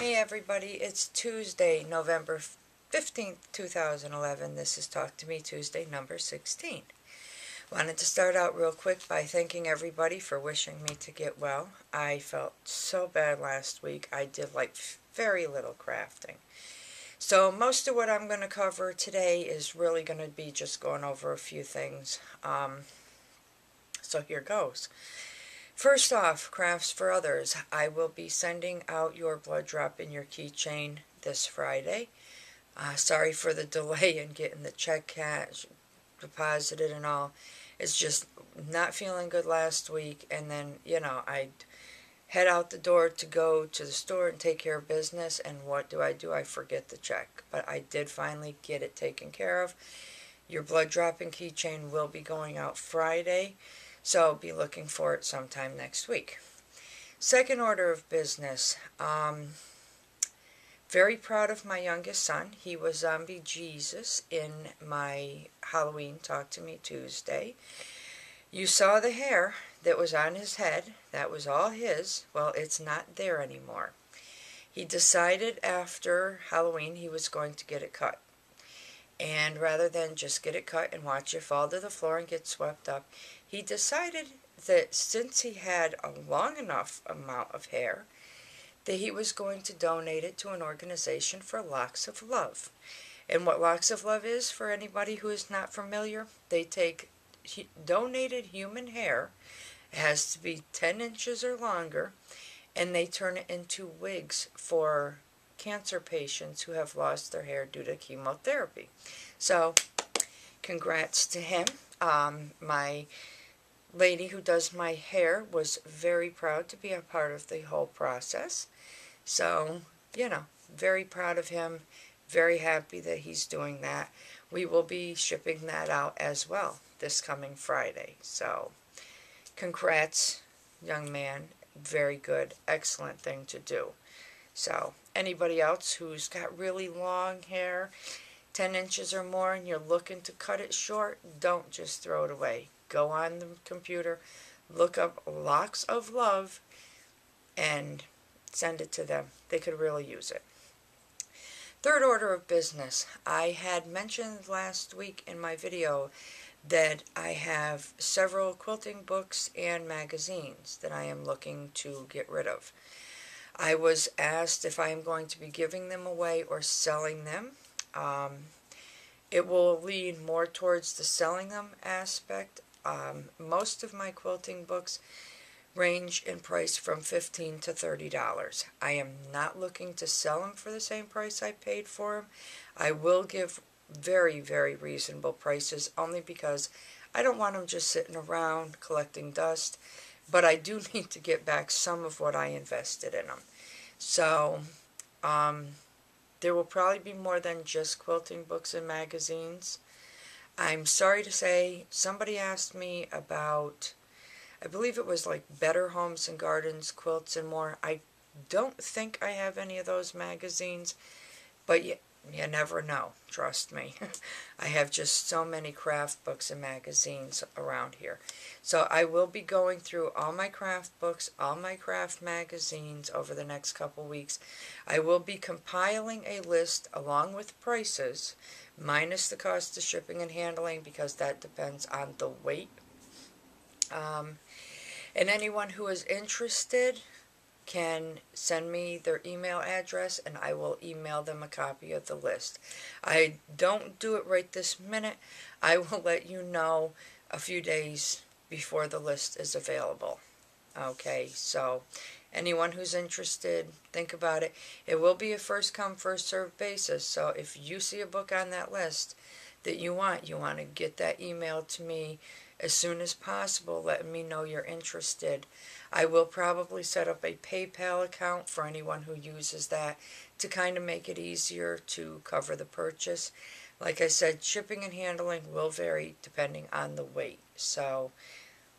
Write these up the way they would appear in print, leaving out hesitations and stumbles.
Hey everybody, it's Tuesday, November 15th, 2011. This is Talk to Me Tuesday, number 16. Wanted to start out real quick by thanking everybody for wishing me to get well. I felt so bad last week. I did like very little crafting. So most of what I'm going to cover today is really going to be just going over a few things. So here goes. First off, Crafts for Others. I will be sending out your blood drop in your keychain this Friday. Sorry for the delay in getting the check cash deposited and all. It's just not feeling good last week, and then, I head out the door to go to the store and take care of business, and what do? I forget the check. But I did finally get it taken care of. Your blood drop and keychain will be going out Friday, so be looking for it sometime next week. Second order of business. Very proud of my youngest son. He was Zombie Jesus in my Halloween Talk to Me Tuesday. You saw the hair that was on his head. That was all his. Well, it's not there anymore. He decided after Halloween he was going to get it cut. And rather than just get it cut and watch it fall to the floor and get swept up, he decided that since he had a long enough amount of hair, that he was going to donate it to an organization for Locks of Love. And what Locks of Love is, for anybody who is not familiar, they take donated human hair, it has to be 10 inches or longer, and they turn it into wigs for cancer patients who have lost their hair due to chemotherapy. So, congrats to him. My lady who does my hair was very proud to be a part of the whole process. So, very proud of him, very happy that he's doing that. We will be shipping that out as well this coming Friday. So, congrats, young man. Very good, excellent thing to do. So, anybody else who's got really long hair, 10 inches or more, and you're looking to cut it short, don't just throw it away. Go on the computer, look up Locks of Love, and send it to them. They could really use it. Third order of business. I had mentioned last week in my video that I have several quilting books and magazines that I am looking to get rid of. I was asked if I am going to be giving them away or selling them. It will lean more towards the selling them aspect. Most of my quilting books range in price from $15 to $30. I am not looking to sell them for the same price I paid for them. I will give very, very reasonable prices only because I don't want them just sitting around collecting dust, but I do need to get back some of what I invested in them. So, there will probably be more than just quilting books and magazines. I'm sorry to say, somebody asked me about, I believe it was like Better Homes and Gardens, Quilts and More. I don't think I have any of those magazines, but you never know, trust me. I have just so many craft books and magazines around here. So I will be going through all my craft books, all my craft magazines over the next couple weeks. I will be compiling a list along with prices, minus the cost of shipping and handling, because that depends on the weight. And anyone who is interested can send me their email address and I will email them a copy of the list. I don't do it right this minute. I will let you know a few days before the list is available. Okay, so anyone who's interested, think about it. It will be a first come, first served basis. So if you see a book on that list that you want to get that email to me as soon as possible, letting me know you're interested. I will probably set up a PayPal account for anyone who uses that to kind of make it easier to cover the purchase. Like I said, shipping and handling will vary depending on the weight. So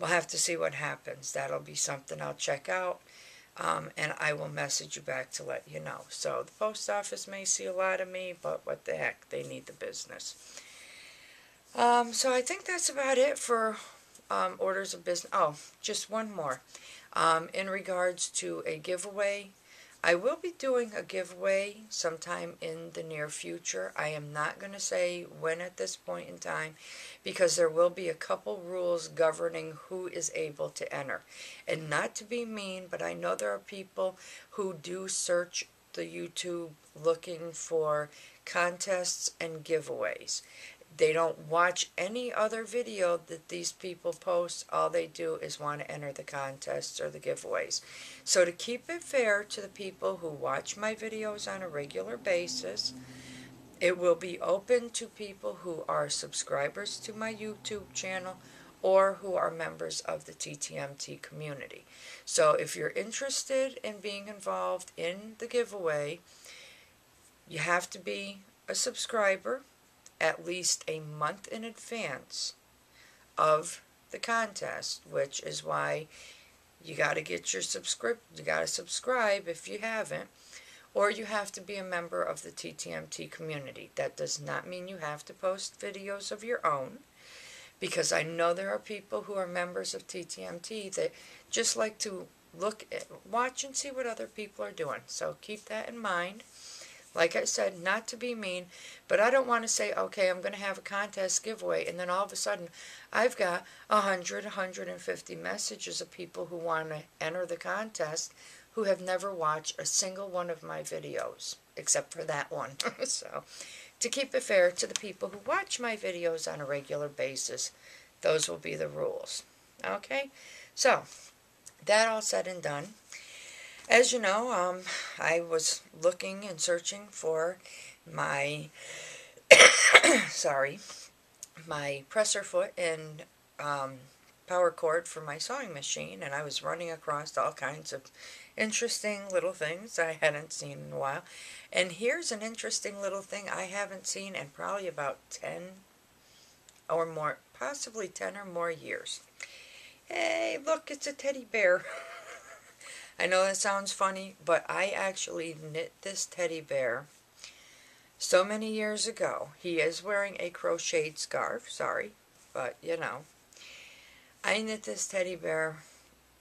we'll have to see what happens. That'll be something I'll check out. And I will message you back to let you know. So the post office may see a lot of me, but what the heck, they need the business. So I think that's about it for orders of business. Oh, just one more. In regards to a giveaway, I will be doing a giveaway sometime in the near future. I am not going to say when at this point in time, because there will be a couple rules governing who is able to enter. And not to be mean, but I know there are people who do search the YouTube looking for contests and giveaways. They don't watch any other video that these people post. All they do is want to enter the contests or the giveaways. So to keep it fair to the people who watch my videos on a regular basis, it will be open to people who are subscribers to my YouTube channel or who are members of the TTMT community. So if you're interested in being involved in the giveaway, you have to be a subscriber at least a month in advance of the contest, which is why you got to get your you got to subscribe if you haven't, or you have to be a member of the TTMT community. That does not mean you have to post videos of your own, because I know there are people who are members of TTMT that just like to watch and see what other people are doing. So keep that in mind. Like I said, not to be mean, but I don't want to say, okay, I'm going to have a contest giveaway, and then all of a sudden I've got 150 messages of people who want to enter the contest who have never watched a single one of my videos, except for that one. So, to keep it fair to the people who watch my videos on a regular basis, those will be the rules. Okay? So, that all said and done. As you know, I was looking and searching for my, my presser foot and power cord for my sewing machine, and I was running across all kinds of interesting little things I hadn't seen in a while. And here's an interesting little thing I haven't seen in probably about 10 or more, possibly 10 or more years. Hey, look, it's a teddy bear. I know that sounds funny, but I actually knit this teddy bear so many years ago. He is wearing a crocheted scarf, sorry, but you know. I knit this teddy bear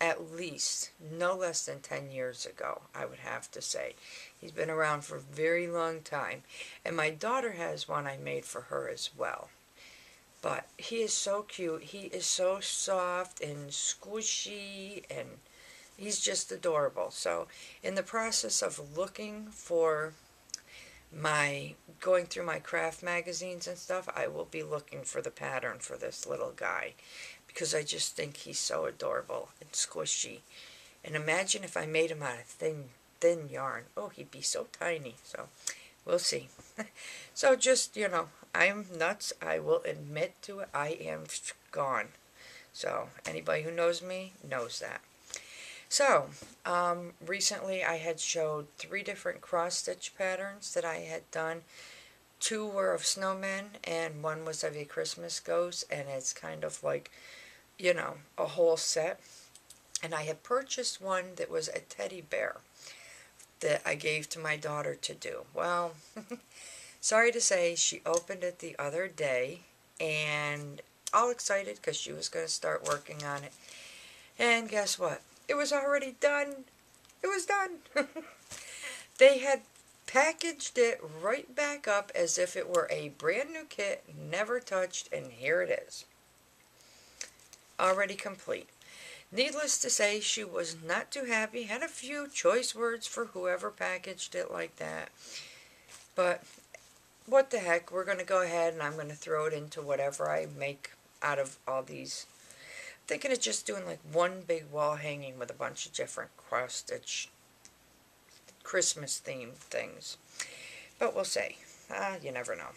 at least no less than 10 years ago, I would have to say. He's been around for a very long time. And my daughter has one I made for her as well. But he is so cute. He is so soft and squishy, and he's just adorable. So in the process of looking for going through my craft magazines and stuff, I will be looking for the pattern for this little guy, because I just think he's so adorable and squishy. And imagine if I made him out of thin yarn. Oh, he'd be so tiny. So we'll see. So just, you know, I'm nuts. I will admit to it. I am gone. So anybody who knows me knows that. So, recently I had showed 3 different cross-stitch patterns that I had done. 2 were of snowmen, and 1 was of a Christmas ghost, and it's kind of like, you know, a whole set. And I had purchased one that was a teddy bear that I gave to my daughter to do. Well, sorry to say, she opened it the other day, and all excited because she was going to start working on it. And guess what? It was already done. It was done. They had packaged it right back up as if it were a brand new kit, never touched, and here it is. Already complete. Needless to say, she was not too happy. Had a few choice words for whoever packaged it like that. But what the heck, we're going to go ahead and I'm going to throw it into whatever I make out of all these. Thinking of just doing like one big wall hanging with a bunch of different cross-stitch Christmas themed things. But we'll see. You never know.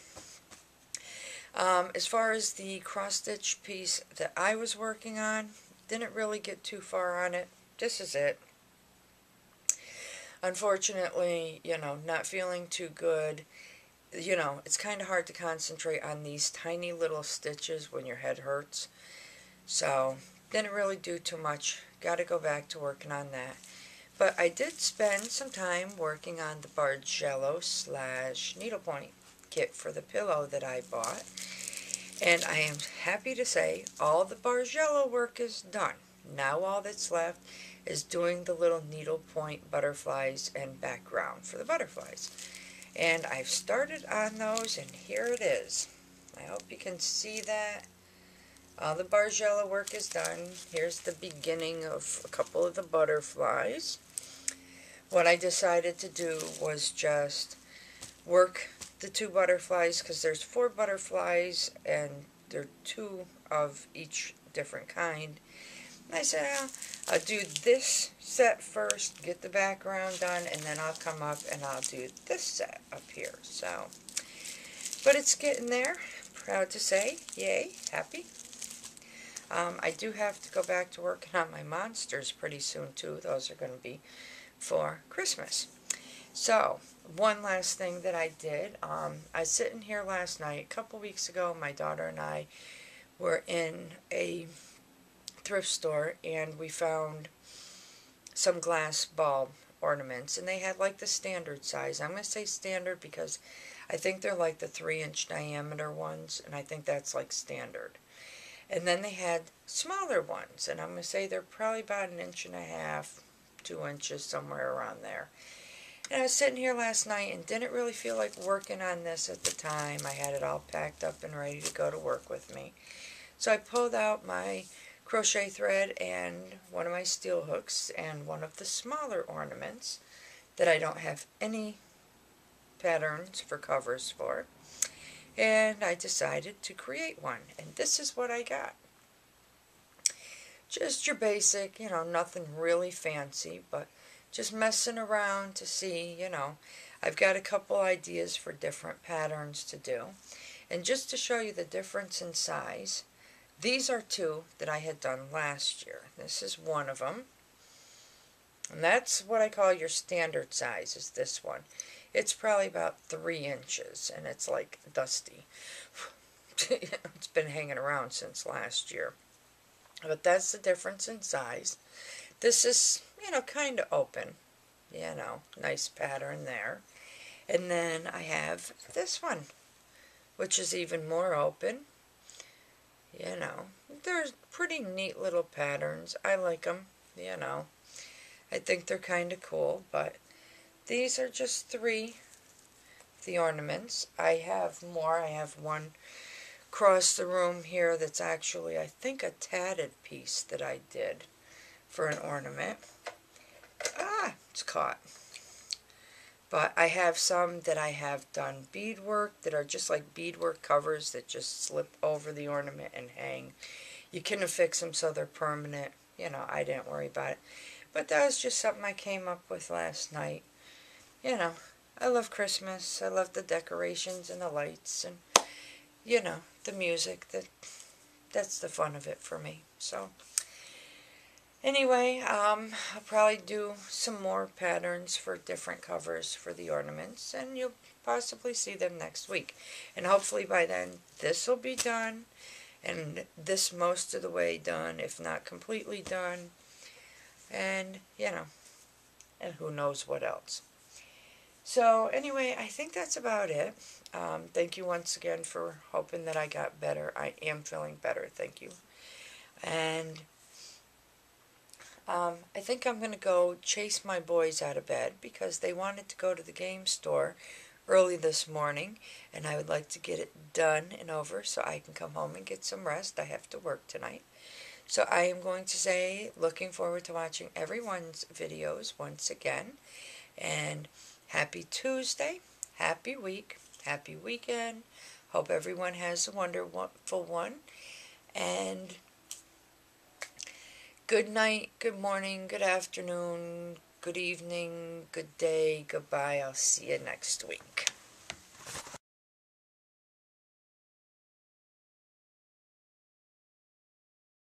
As far as the cross-stitch piece that I was working on, didn't really get too far on it. This is it. Unfortunately, you know, not feeling too good. You know, it's kind of hard to concentrate on these tiny little stitches when your head hurts. So, didn't really do too much. Got to go back to working on that. But I did spend some time working on the Bargello / needlepoint kit for the pillow that I bought. And I am happy to say all the Bargello work is done. Now all that's left is doing the little needlepoint butterflies and background for the butterflies. And I've started on those, and here it is. I hope you can see that. All the Bargella work is done. Here's the beginning of a couple of the butterflies. What I decided to do was just work the 2 butterflies, because there's 4 butterflies and there are 2 of each different kind. And I said, I'll do this set first, get the background done, and then I'll come up and I'll do this set up here. So, but it's getting there. Proud to say, yay, happy. I do have to go back to working on my monsters pretty soon too. Those are going to be for Christmas. So, one last thing that I did, I was sitting here last night, a couple weeks ago, my daughter and I were in a thrift store, and we found some glass bulb ornaments, and they had like the standard size. I'm going to say standard because I think they're like the 3-inch diameter ones, and I think that's like standard. And then they had smaller ones, and I'm going to say they're probably about 1.5 inches, 2 inches, somewhere around there. And I was sitting here last night and didn't really feel like working on this at the time. I had it all packed up and ready to go to work with me. So I pulled out my crochet thread and one of my steel hooks and one of the smaller ornaments that I don't have any patterns for covers for. And I decided to create one. And this is what I got. Just your basic, nothing really fancy, but just messing around to see, I've got a couple ideas for different patterns to do. And just to show you the difference in size, these are 2 that I had done last year. This is one of them. And that's what I call your standard size, is this one. It's probably about 3 inches, and it's like dusty. It's been hanging around since last year. But that's the difference in size. This is, kind of open. Nice pattern there. And then I have this one, which is even more open. They're pretty neat little patterns. I like them, I think they're kind of cool, but these are just 3 of the ornaments. I have more. I have one across the room here that's actually, I think, a tatted piece that I did for an ornament. It's caught. But I have some that I have done beadwork that are just like beadwork covers that just slip over the ornament and hang. You can affix them so they're permanent. I didn't worry about it. But that was just something I came up with last night. I love Christmas. I love the decorations and the lights and, the music. That's the fun of it for me. So, anyway, I'll probably do some more patterns for different covers for the ornaments, and you'll possibly see them next week. And hopefully by then, this will be done, and this most of the way done, if not completely done. And, and who knows what else. So, anyway, I think that's about it. Thank you once again for hoping that I got better. I am feeling better, thank you. And I think I'm going to go chase my boys out of bed because they wanted to go to the game store early this morning, and I would like to get it done and over so I can come home and get some rest. I have to work tonight. So I am going to say, looking forward to watching everyone's videos once again. And happy Tuesday, happy week, happy weekend. Hope everyone has a wonderful one. And good night, good morning, good afternoon, good evening, good day, goodbye. I'll see you next week.